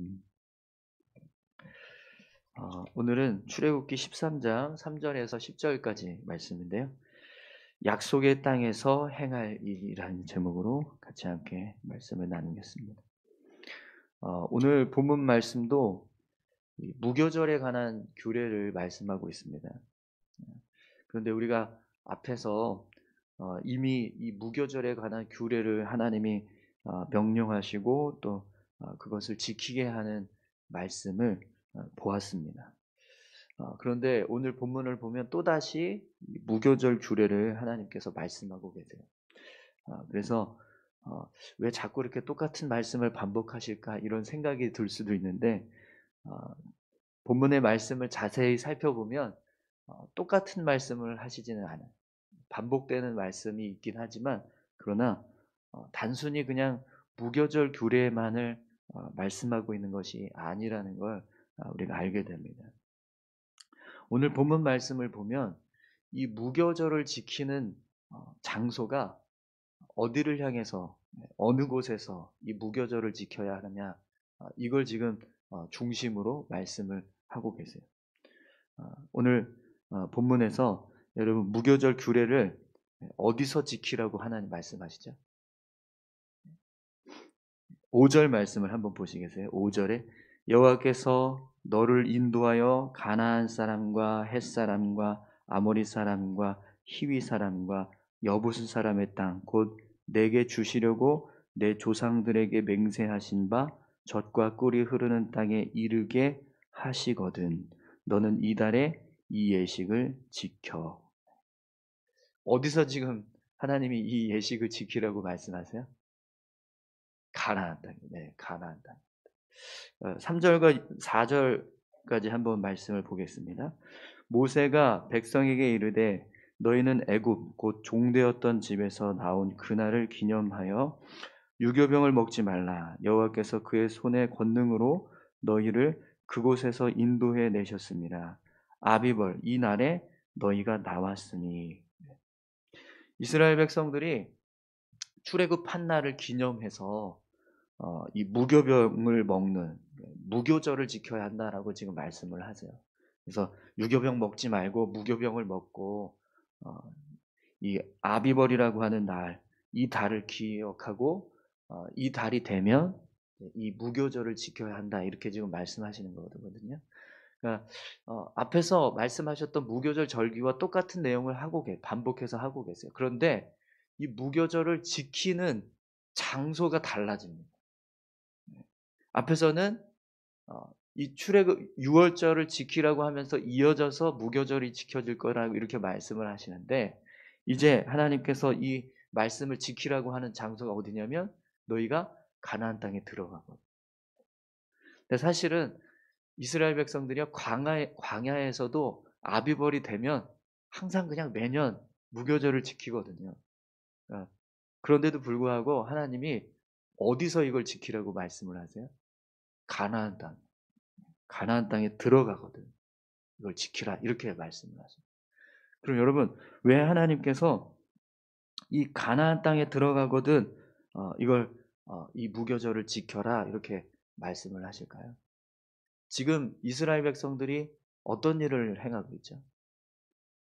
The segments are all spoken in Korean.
음. 오늘은 출애굽기 13장 3절에서 10절까지 말씀인데요. 약속의 땅에서 행할 일이라는 제목으로 같이 함께 말씀을 나누겠습니다. 오늘 본문 말씀도 이 무교절에 관한 규례를 말씀하고 있습니다. 그런데 우리가 앞에서 이미 이 무교절에 관한 규례를 하나님이 명령하시고 또 그것을 지키게 하는 말씀을 보았습니다. 그런데 오늘 본문을 보면 또다시 무교절 규례를 하나님께서 말씀하고 계세요. 그래서 왜 자꾸 이렇게 똑같은 말씀을 반복하실까 이런 생각이 들 수도 있는데 어, 본문의 말씀을 자세히 살펴보면 똑같은 말씀을 하시지는 않아요. 반복되는 말씀이 있긴 하지만 그러나 단순히 그냥 무교절 규례만을 말씀하고 있는 것이 아니라는 걸 우리가 알게 됩니다. 오늘 본문 말씀을 보면 이 무교절을 지키는 장소가 어디를 향해서 어느 곳에서 이 무교절을 지켜야 하느냐 이걸 지금 중심으로 말씀을 하고 계세요. 오늘 본문에서 여러분 무교절 규례를 어디서 지키라고 하나님 말씀하시죠? 5절 말씀을 한번 보시겠어요? 5절에 여호와께서 너를 인도하여 가나안 사람과 헷 사람과 아모리 사람과 히위 사람과 여부스 사람의 땅 곧 내게 주시려고 내 조상들에게 맹세하신 바 젖과 꿀이 흐르는 땅에 이르게 하시거든 너는 이달에 이 예식을 지켜. 어디서 지금 하나님이 이 예식을 지키라고 말씀하세요? 가나안 땅. 네, 가나안 땅. 3절과 4절까지 한번 말씀을 보겠습니다. 모세가 백성에게 이르되 너희는 애굽 곧 종되었던 집에서 나온 그날을 기념하여 유교병을 먹지 말라. 여호와께서 그의 손의 권능으로 너희를 그곳에서 인도해 내셨습니다. 아비벌 이 날에 너희가 나왔으니. 이스라엘 백성들이 출애굽 한 날을 기념해서 이 무교병을 먹는 무교절을 지켜야 한다라고 지금 말씀을 하세요. 그래서 유교병 먹지 말고 무교병을 먹고 어, 이 아비벌이라고 하는 날, 이 달을 기억하고 이 달이 되면 이 무교절을 지켜야 한다 이렇게 지금 말씀하시는 거거든요. 그러니까 앞에서 말씀하셨던 무교절 절기와 똑같은 내용을 반복해서 하고 계세요. 그런데 이 무교절을 지키는 장소가 달라집니다. 앞에서는 이 출애굽 유월절을 지키라고 하면서 이어져서 무교절이 지켜질 거라고 이렇게 말씀을 하시는데 이제 하나님께서 이 말씀을 지키라고 하는 장소가 어디냐면 너희가 가나안 땅에 들어가고. 근데 사실은 이스라엘 백성들이요 광야에서도 아비벌이 되면 항상 그냥 매년 무교절을 지키거든요. 그런데도 불구하고 하나님이 어디서 이걸 지키라고 말씀을 하세요? 가나안 땅. 가나안 땅에 들어가거든. 이걸 지키라 이렇게 말씀을 하세요. 그럼 여러분 왜 하나님께서 이 가나안 땅에 들어가거든 이걸 이 무교절을 지켜라 이렇게 말씀을 하실까요? 지금 이스라엘 백성들이 어떤 일을 행하고 있죠?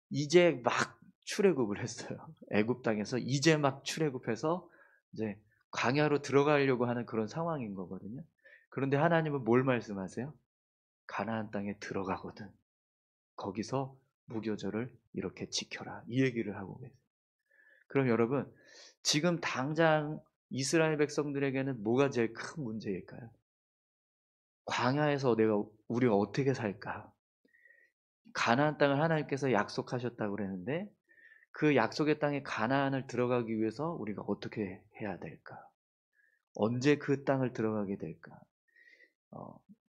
이제 막 출애굽을 했어요. 애굽 땅에서 이제 막 출애굽해서 이제 광야로 들어가려고 하는 그런 상황인 거거든요. 그런데 하나님은 뭘 말씀하세요? 가나안 땅에 들어가거든. 거기서 무교절을 이렇게 지켜라. 이 얘기를 하고 계세요. 그럼 여러분, 지금 당장 이스라엘 백성들에게는 뭐가 제일 큰 문제일까요? 광야에서 우리가 어떻게 살까? 가나안 땅을 하나님께서 약속하셨다고 그랬는데 그 약속의 땅에 가나안을 들어가기 위해서 우리가 어떻게 해야 될까? 언제 그 땅을 들어가게 될까?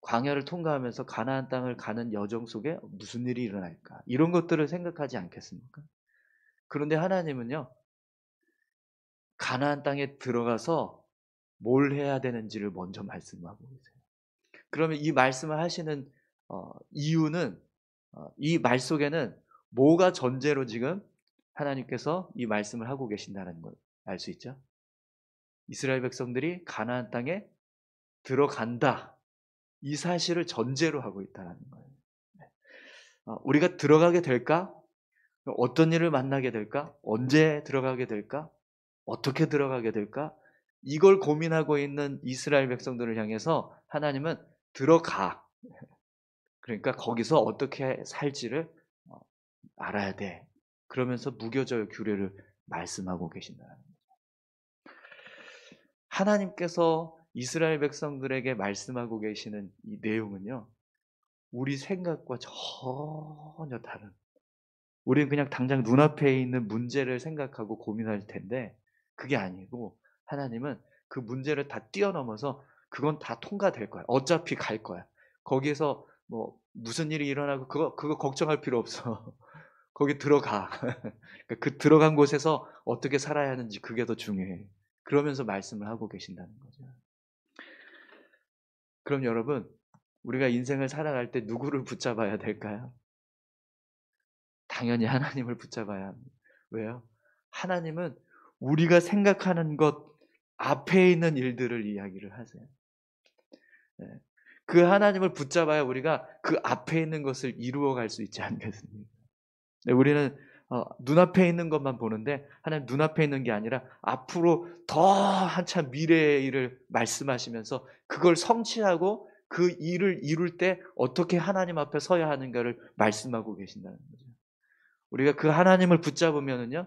광야를 통과하면서 가나안 땅을 가는 여정 속에 무슨 일이 일어날까? 이런 것들을 생각하지 않겠습니까? 그런데 하나님은요. 가나안 땅에 들어가서 뭘 해야 되는지를 먼저 말씀하고 계세요. 그러면 이 말씀을 하시는 이유는 이 말 속에는 뭐가 전제로 지금 하나님께서 이 말씀을 하고 계신다는 걸 알 수 있죠. 이스라엘 백성들이 가나안 땅에 들어간다. 이 사실을 전제로 하고 있다는 거예요. 우리가 들어가게 될까? 어떤 일을 만나게 될까? 언제 들어가게 될까? 어떻게 들어가게 될까? 이걸 고민하고 있는 이스라엘 백성들을 향해서 하나님은 들어가. 그러니까 거기서 어떻게 살지를 알아야 돼. 그러면서 무교절 규례를 말씀하고 계신다는 거예요. 하나님께서 이스라엘 백성들에게 말씀하고 계시는 이 내용은요, 우리 생각과 전혀 다른, 우리는 그냥 당장 눈앞에 있는 문제를 생각하고 고민할 텐데 그게 아니고 하나님은 그 문제를 다 뛰어넘어서 그건 다 통과될 거야. 어차피 갈 거야. 거기에서 뭐 무슨 일이 일어나고 그거 걱정할 필요 없어. 거기 들어가. 그러니까 그 들어간 곳에서 어떻게 살아야 하는지 그게 더 중요해. 그러면서 말씀을 하고 계신다는 거죠. 그럼 여러분, 우리가 인생을 살아갈 때 누구를 붙잡아야 될까요? 당연히 하나님을 붙잡아야 합니다. 왜요? 하나님은 우리가 생각하는 것 앞에 있는 일들을 이야기를 하세요. 네. 그 하나님을 붙잡아야 우리가 그 앞에 있는 것을 이루어 갈 수 있지 않겠습니까? 네, 우리는 눈앞에 있는 것만 보는데 하나님 눈앞에 있는 게 아니라 앞으로 더 한참 미래의 일을 말씀하시면서 그걸 성취하고 그 일을 이룰 때 어떻게 하나님 앞에 서야 하는가를 말씀하고 계신다는 거죠. 우리가 그 하나님을 붙잡으면은요,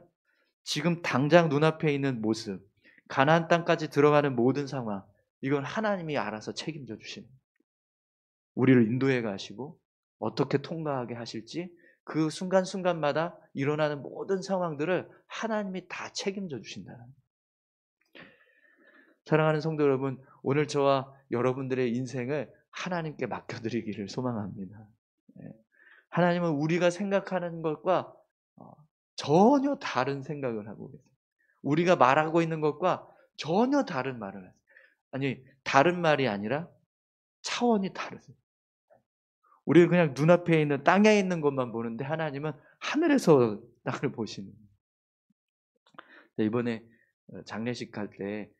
지금 당장 눈앞에 있는 모습, 가나안 땅까지 들어가는 모든 상황, 이건 하나님이 알아서 책임져 주시는, 우리를 인도해 가시고 어떻게 통과하게 하실지 그 순간순간마다 일어나는 모든 상황들을 하나님이 다 책임져 주신다는 거예요. 사랑하는 성도 여러분, 오늘 저와 여러분들의 인생을 하나님께 맡겨드리기를 소망합니다. 예. 하나님은 우리가 생각하는 것과 어, 전혀 다른 생각을 하고 계세요. 우리가 말하고 있는 것과 전혀 다른 말을 하세요. 아니, 다른 말이 아니라 차원이 다르세요. 우리는 그냥 눈앞에 있는 땅에 있는 것만 보는데 하나님은 하늘에서 땅을 보시는. 이번에 장례식 갈 때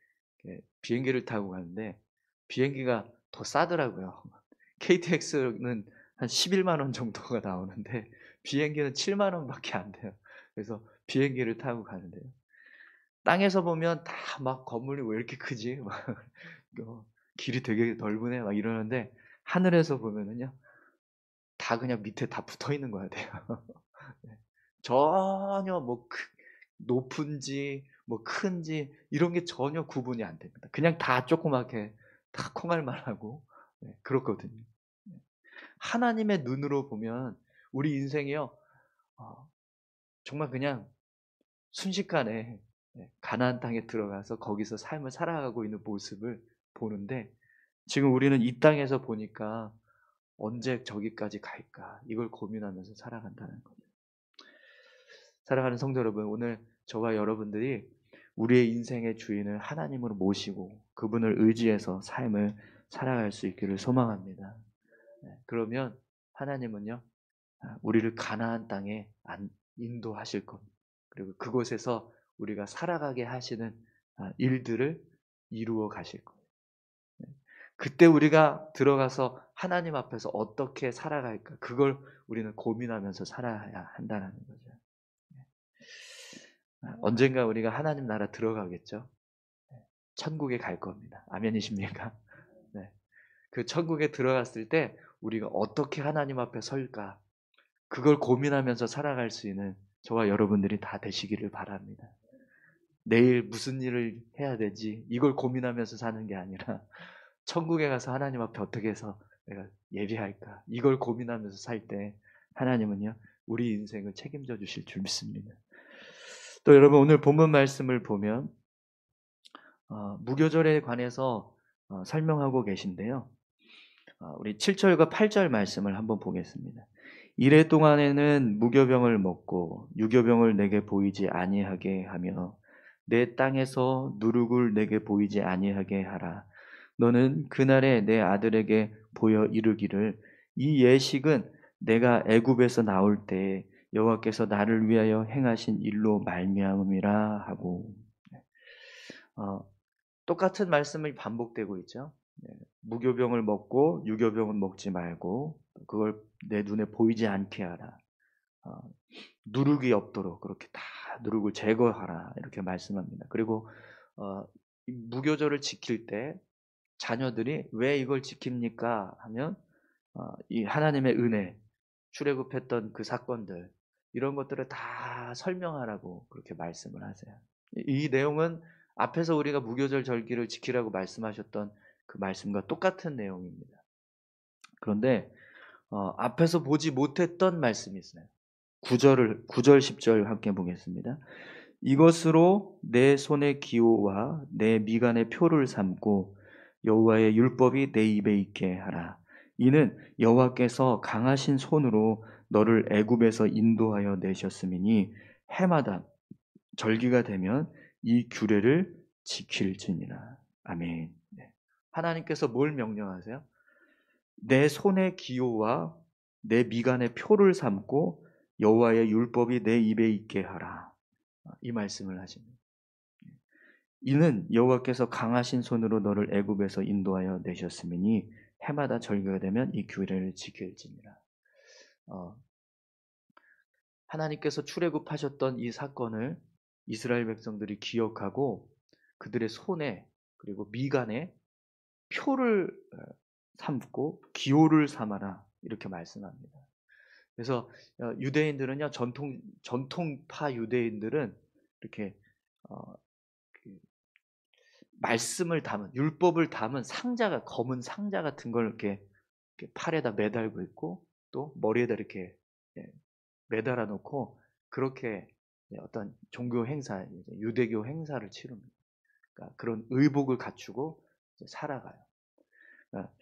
비행기를 타고 가는데 비행기가 더 싸더라고요. KTX는 한 11만 원 정도가 나오는데 비행기는 7만 원밖에 안 돼요. 그래서 비행기를 타고 가는데요. 땅에서 보면 다 막 건물이 왜 이렇게 크지? 막 길이 되게 넓으네 막 이러는데 하늘에서 보면은요. 다 그냥 밑에 다 붙어 있는 것 같아요. 네. 전혀 뭐 높은지 뭐 큰지 이런 게 전혀 구분이 안 됩니다. 그냥 다 조그맣게 다 콩알만하고 그렇거든요. 네. 하나님의 눈으로 보면 우리 인생이요. 어 정말 그냥 순식간에 가나안 땅에 들어가서 거기서 삶을 살아가고 있는 모습을 보는데 지금 우리는 이 땅에서 보니까 '언제 저기까지 갈까?' 이걸 고민하면서 살아간다는 거죠. 사랑하는 성도 여러분, 오늘 저와 여러분들이 우리의 인생의 주인을 하나님으로 모시고 그분을 의지해서 삶을 살아갈 수 있기를 소망합니다. 그러면 하나님은요, 우리를 가나안 땅에 인도하실 겁니다. 그리고 그곳에서 우리가 살아가게 하시는 일들을 이루어 가실 거예요. 그때 우리가 들어가서 하나님 앞에서 어떻게 살아갈까? 그걸 우리는 고민하면서 살아야 한다는 거죠. 언젠가 우리가 하나님 나라 들어가겠죠. 천국에 갈 겁니다. 아멘이십니까? 네. 그 천국에 들어갔을 때 우리가 어떻게 하나님 앞에 설까? 그걸 고민하면서 살아갈 수 있는 저와 여러분들이 다 되시기를 바랍니다. 내일 무슨 일을 해야 되지? 이걸 고민하면서 사는 게 아니라 천국에 가서 하나님 앞에 어떻게 해서 내가 예배할까? 이걸 고민하면서 살 때 하나님은요, 우리 인생을 책임져 주실 줄 믿습니다. 또 여러분 오늘 본문 말씀을 보면 무교절에 관해서 설명하고 계신데요. 우리 7절과 8절 말씀을 한번 보겠습니다. 이래 동안에는 무교병을 먹고 유교병을 내게 보이지 아니하게 하며 내 땅에서 누룩을 내게 보이지 아니하게 하라. 너는 그날에 내 아들에게 보여 이르기를 이 예식은 내가 애굽에서 나올 때 여호와께서 나를 위하여 행하신 일로 말미암음이라 하고. 똑같은 말씀이 반복되고 있죠. 무교병을 먹고 유교병은 먹지 말고 그걸 내 눈에 보이지 않게 하라. 어, 누룩이 없도록 그렇게 다 누룩을 제거하라 이렇게 말씀합니다. 그리고 이 무교절을 지킬 때 자녀들이 왜 이걸 지킵니까 하면 이 하나님의 은혜, 출애굽했던 그 사건들 이런 것들을 다 설명하라고 그렇게 말씀을 하세요. 이 내용은 앞에서 우리가 무교절 절기를 지키라고 말씀하셨던 그 말씀과 똑같은 내용입니다. 그런데 앞에서 보지 못했던 말씀이 있어요. 9절 10절 함께 보겠습니다. 이것으로 내 손의 기호와 내 미간의 표를 삼고 여호와의 율법이 내 입에 있게 하라. 이는 여호와께서 강하신 손으로 너를 애굽에서 인도하여 내셨음이니 해마다 절기가 되면 이 규례를 지킬지니라. 아멘. 네. 하나님께서 뭘 명령하세요? 내 손의 기호와 내 미간의 표를 삼고 여호와의 율법이 내 입에 있게 하라. 이 말씀을 하십니다. 이는 여호와께서 강하신 손으로 너를 애굽에서 인도하여 내셨음이니 해마다 절기가 되면 이 규례를 지킬지니라. 하나님께서 출애굽하셨던 이 사건을 이스라엘 백성들이 기억하고 그들의 손에 그리고 미간에 표를 삼고 기호를 삼아라 이렇게 말씀합니다. 그래서 유대인들은요 전통파 유대인들은 이렇게 그 말씀을 담은 율법을 담은 상자가 검은 상자 같은 걸 이렇게 팔에다 매달고 있고 또 머리에다 이렇게 매달아 놓고 그렇게 어떤 종교 행사, 유대교 행사를 치릅니다. 그러니까 그런 의복을 갖추고 살아가요. 그러니까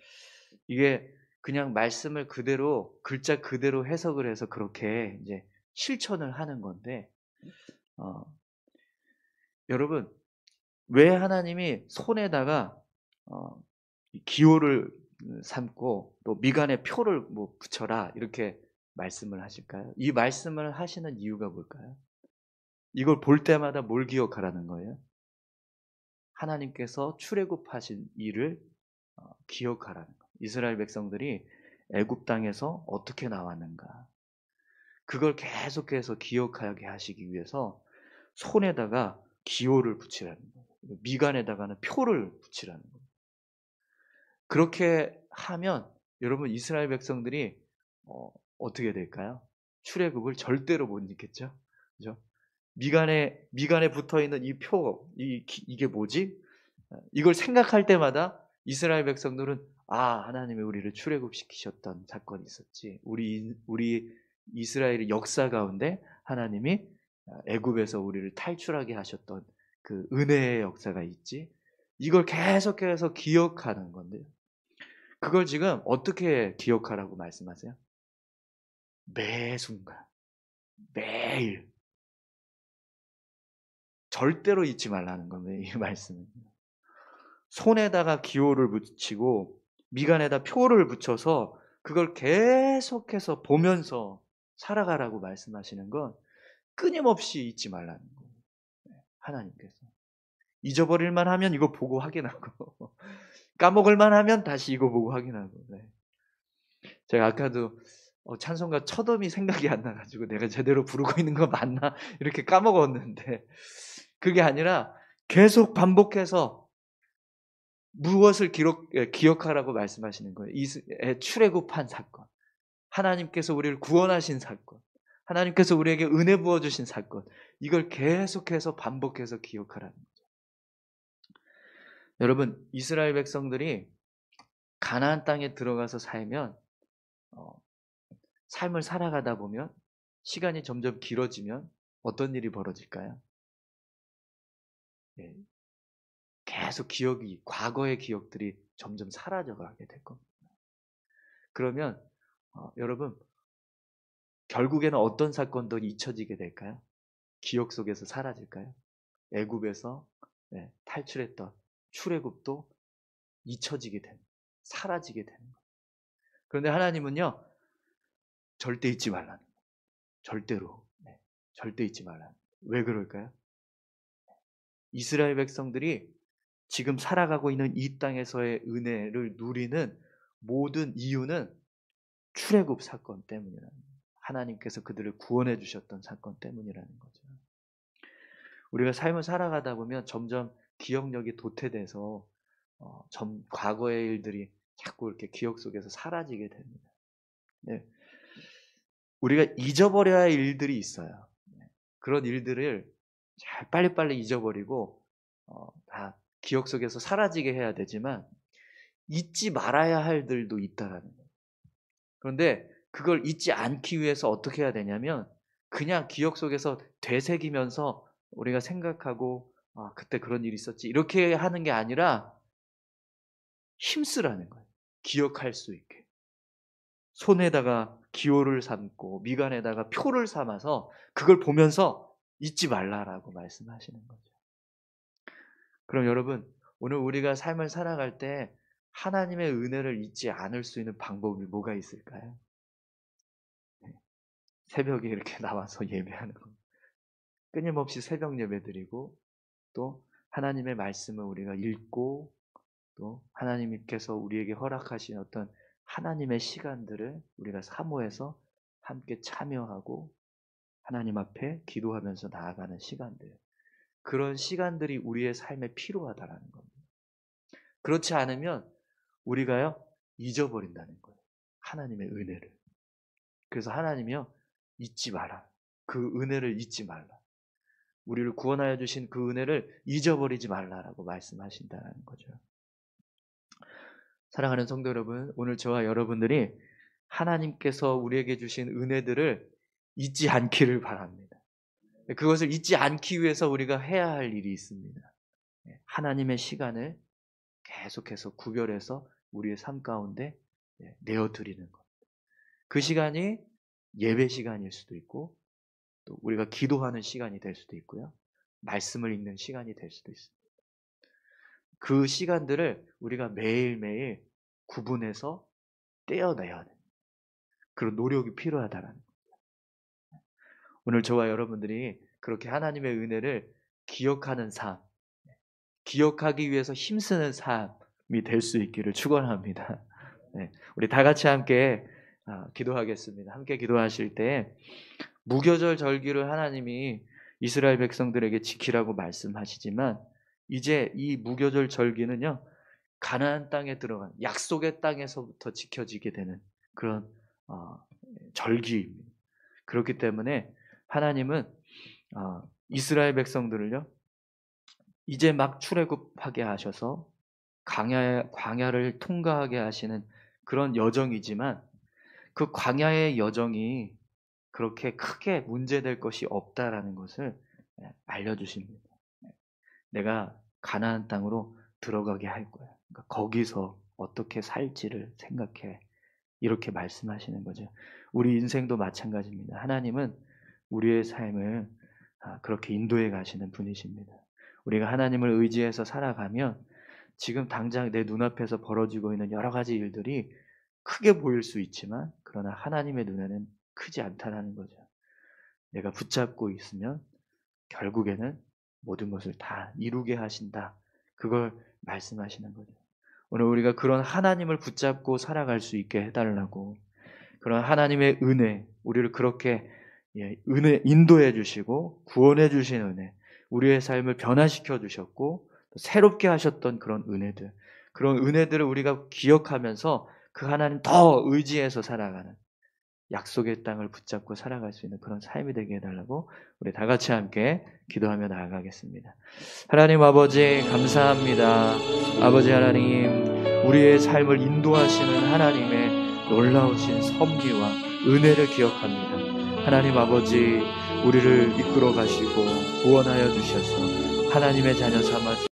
이게 그냥 말씀을 그대로 글자 그대로 해석을 해서 그렇게 이제 실천을 하는 건데 여러분 왜 하나님이 손에다가 기호를 삼고 또 미간에 표를 뭐 붙여라 이렇게 말씀을 하실까요? 이 말씀을 하시는 이유가 뭘까요? 이걸 볼 때마다 뭘 기억하라는 거예요? 하나님께서 출애굽하신 일을 기억하라는 거예요. 이스라엘 백성들이 애굽 땅에서 어떻게 나왔는가 그걸 계속해서 기억하게 하시기 위해서 손에다가 기호를 붙이라는 거예요. 미간에다가는 표를 붙이라는 거예요. 그렇게 하면 여러분 이스라엘 백성들이 어떻게 될까요? 출애굽을 절대로 못 잊겠죠. 그죠? 미간에 붙어 있는 이 표, 이게 뭐지? 이걸 생각할 때마다 이스라엘 백성들은 하나님이 우리를 출애굽시키셨던 사건이 있었지. 우리 이스라엘의 역사 가운데 하나님이 애굽에서 우리를 탈출하게 하셨던 그 은혜의 역사가 있지. 이걸 계속해서 기억하는 건데요. 그걸 지금 어떻게 기억하라고 말씀하세요? 매 순간, 매일 절대로 잊지 말라는 겁니다. 이 말씀은. 손에다가 기호를 붙이고 미간에다 표를 붙여서 그걸 계속해서 보면서 살아가라고 말씀하시는 건 끊임없이 잊지 말라는 거예요. 하나님께서. 잊어버릴만 하면 이거 보고 확인하고 까먹을만 하면 다시 이거 보고 확인하고. 네. 제가 아까도 찬송가 첫 음이 생각이 안 나가지고 내가 제대로 부르고 있는 거 맞나 이렇게 까먹었는데 그게 아니라 계속 반복해서 무엇을 기억하라고 말씀하시는 거예요. 출애굽한 사건, 하나님께서 우리를 구원하신 사건, 하나님께서 우리에게 은혜 부어주신 사건, 이걸 계속해서 반복해서 기억하라는 거죠. 여러분 이스라엘 백성들이 가나안 땅에 들어가서 살면 삶을 살아가다 보면 시간이 점점 길어지면 어떤 일이 벌어질까요? 예, 계속 과거의 기억들이 점점 사라져가게 될 겁니다. 그러면 여러분 결국에는 어떤 사건도 잊혀지게 될까요? 기억 속에서 사라질까요? 애굽에서 탈출했던 출애굽도 잊혀지게 되는, 사라지게 되는 거예요. 그런데 하나님은요 절대 잊지 말라는 거예요. 절대로 절대 잊지 말라는 거예요. 왜 그럴까요? 이스라엘 백성들이 지금 살아가고 있는 이 땅에서의 은혜를 누리는 모든 이유는 출애굽 사건 때문이라는 거예요. 하나님께서 그들을 구원해 주셨던 사건 때문이라는 거죠. 우리가 삶을 살아가다 보면 점점 기억력이 도태돼서 과거의 일들이 자꾸 이렇게 기억 속에서 사라지게 됩니다. 네. 우리가 잊어버려야 할 일들이 있어요. 그런 일들을 잘 빨리빨리 잊어버리고 다 기억 속에서 사라지게 해야 되지만 잊지 말아야 할 일들도 있다라는 거예요. 그런데 그걸 잊지 않기 위해서 어떻게 해야 되냐면 그냥 기억 속에서 되새기면서 우리가 생각하고 그때 그런 일이 있었지 이렇게 하는 게 아니라 힘쓰라는 거예요. 기억할 수 있게. 손에다가 기호를 삼고 미간에다가 표를 삼아서 그걸 보면서 잊지 말라라고 말씀하시는 거죠. 그럼 여러분, 오늘 우리가 삶을 살아갈 때 하나님의 은혜를 잊지 않을 수 있는 방법이 뭐가 있을까요? 새벽에 이렇게 나와서 예배하는 겁니다. 끊임없이 새벽 예배 드리고 또 하나님의 말씀을 우리가 읽고 또 하나님께서 우리에게 허락하신 어떤 하나님의 시간들을 우리가 사모해서 함께 참여하고 하나님 앞에 기도하면서 나아가는 시간들. 그런 시간들이 우리의 삶에 필요하다라는 겁니다. 그렇지 않으면 우리가요 잊어버린다는 거예요. 하나님의 은혜를. 그래서 하나님이요 잊지 마라. 그 은혜를 잊지 말라. 우리를 구원하여 주신 그 은혜를 잊어버리지 말라라고 말씀하신다는 거죠. 사랑하는 성도 여러분, 오늘 저와 여러분들이 하나님께서 우리에게 주신 은혜들을 잊지 않기를 바랍니다. 그것을 잊지 않기 위해서 우리가 해야 할 일이 있습니다. 하나님의 시간을 계속해서 구별해서 우리의 삶 가운데 내어드리는 것. 그 시간이 예배 시간일 수도 있고 또 우리가 기도하는 시간이 될 수도 있고요. 말씀을 읽는 시간이 될 수도 있습니다. 그 시간들을 우리가 매일매일 구분해서 떼어내야 돼요. 그런 노력이 필요하다는 겁니다. 오늘 저와 여러분들이 그렇게 하나님의 은혜를 기억하는 삶, 기억하기 위해서 힘쓰는 삶이 될 수 있기를 축원합니다. 네, 우리 다 같이 함께 기도하겠습니다. 함께 기도하실 때 무교절 절기를 하나님이 이스라엘 백성들에게 지키라고 말씀하시지만 이제 이 무교절 절기는요 가나안 땅에 들어간 약속의 땅에서부터 지켜지게 되는 그런 절기입니다. 그렇기 때문에 하나님은 이스라엘 백성들을요 이제 막 출애굽하게 하셔서 광야를 통과하게 하시는 그런 여정이지만 그 광야의 여정이 그렇게 크게 문제될 것이 없다라는 것을 알려주십니다. 내가 가나안 땅으로 들어가게 할 거야. 그러니까 거기서 어떻게 살지를 생각해. 이렇게 말씀하시는 거죠. 우리 인생도 마찬가지입니다. 하나님은 우리의 삶을 그렇게 인도해 가시는 분이십니다. 우리가 하나님을 의지해서 살아가면 지금 당장 내 눈앞에서 벌어지고 있는 여러 가지 일들이 크게 보일 수 있지만 그러나 하나님의 눈에는 크지 않다는 거죠. 내가 붙잡고 있으면 결국에는 모든 것을 다 이루게 하신다. 그걸 말씀하시는 거죠. 오늘 우리가 그런 하나님을 붙잡고 살아갈 수 있게 해달라고 그런 하나님의 은혜, 우리를 그렇게 은혜 인도해 주시고 구원해 주신 은혜, 우리의 삶을 변화시켜 주셨고 새롭게 하셨던 그런 은혜들, 그런 은혜들을 우리가 기억하면서 그 하나님 더 의지해서 살아가는 약속의 땅을 붙잡고 살아갈 수 있는 그런 삶이 되게 해달라고 우리 다 같이 함께 기도하며 나아가겠습니다. 하나님 아버지 감사합니다. 아버지 하나님 우리의 삶을 인도하시는 하나님의 놀라우신 섭리와 은혜를 기억합니다. 하나님 아버지 우리를 이끌어 가시고 구원하여 주셔서 하나님의 자녀 삼아